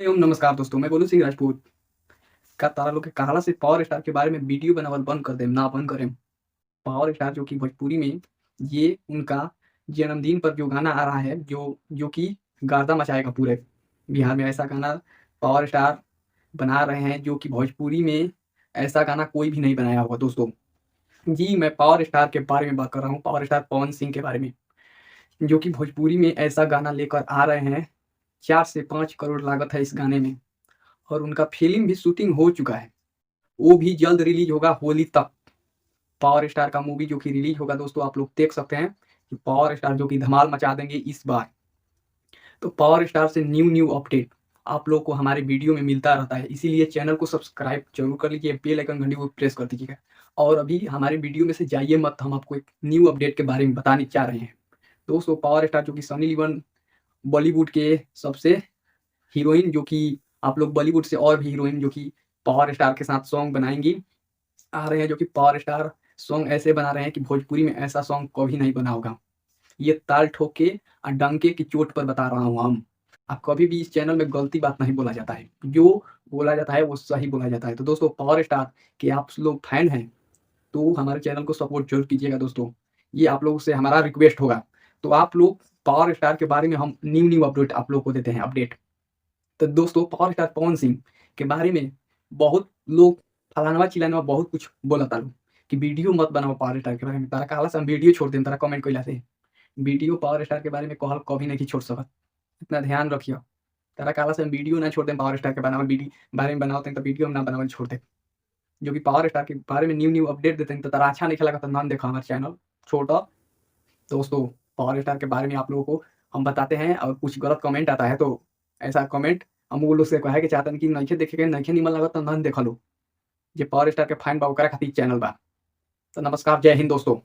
एवं नमस्कार दोस्तों, मैं गोलू सिंह राजपूत। का तारा लोग के कहला से पावर स्टार के बारे में वीडियो बनावल बंद कर देम, ना बंद करेम। पावर स्टार जो कि भोजपुरी में ये उनका जन्मदिन पर जो गाना आ रहा है, जो कि गर्दा मचाएगा पूरे बिहार में। ऐसा गाना पावर स्टार बना रहे हैं जो कि भोजपुरी में ऐसा गाना कोई भी नहीं बनाया होगा दोस्तों। जी, मैं पावर स्टार के बारे में बात कर रहा हूँ, पावर स्टार पवन सिंह के बारे में, जो कि भोजपुरी में ऐसा गाना लेकर आ रहे हैं। 4 से 5 करोड़ लागत है इस गाने में और उनका फ़िल्म भी शूटिंग हो चुका है। वो भी जल्द रिलीज़ होगा होली तक। पावर स्टार का मूवी जो कि रिलीज़ होगा दोस्तों, आप लोग देख सकते हैं कि पावर स्टार जो कि धमाल मचा देंगे इस बार। तो पावर स्टार से न्यू अपडेट आप लोग को हमारे वीडियो में मिलता रहता है, इसीलिए चैनल को सब्सक्राइब ज़रूर कर लीजिए, बेल आइकन घंटी को प्रेस कर दीजिएगा। और अभी हमारे वीडियो में से जाइए मत, हम आपको एक न्यू अपडेट के बारे में बताने चाह रहे हैं। दोस्तों, पावर स्टार जो कि सनी लियोन बॉलीवुड के सबसे हीरोइन, जो कि आप लोग बॉलीवुड से और भी हीरोइन जो कि पावर स्टार के साथ सॉन्ग बनाएँगी, आ रहे हैं, जो कि पावर स्टार सॉन्ग ऐसे बना रहे हैं कि भोजपुरी में ऐसा सॉन्ग कभी नहीं बना होगा। ये ताल ठोक के और डंके की चोट पर बता रहा हूँ हम। अब कभी भी इस चैनल में गलती बात नहीं बोला जाता है। जो बोला जाता है वो सही बोला जाता है। तो दोस्तों, पावर स्टार के आप लोग फैन हैं, तो हमारे चैनल को सपोर्ट ज़रूर कीजिएगा दोस्तों। ये आप लोगों से हमारा रिक्वेस्ट होगा। तो आप लोग पावर स्टार के बारे में हम न्यू अपडेट आप लोग को देते हैं अपडेट। तो दोस्तों, पावर स्टार पवन सिंह के बारे में बहुत लोग फलानवा-चिलानवा बहुत कुछ बोलता लोग कि वीडियो मत बनाओ पावर स्टार के बारे में। तारा कहला से हम वीडियो छोड़ देम तारा कमेंट कइला से। वीडियो पावर स्टार के बारे में कहल कभी नहीं छोड़ सकत। इतना ध्यान रखियो। तारा कहला से हम वीडियो ना छोड़ देम पावर स्टार के बारे में बनावत हई तो वीडियो हम ना बनावल छोड़ देम। जो कि पावर स्टार के बारे में न्यू अपडेट देते हैं तो तारा अच्छा नहीं लगत तो ना देखो हमारे चैनल, छोड़ दो। दोस्तों, पावर स्टार के बारे में आप लोगों को हम बताते हैं और कुछ गलत कमेंट आता है तो ऐसा कमेंट हम वो लोग से कहे के चाहतन कि नइखे देखे के नइखे निमन लागत त ना देखलो। जे पावर स्टार के फैन बा ओकरा खातिर चैनल बा। तो नमस्कार, जय हिंद दोस्तों।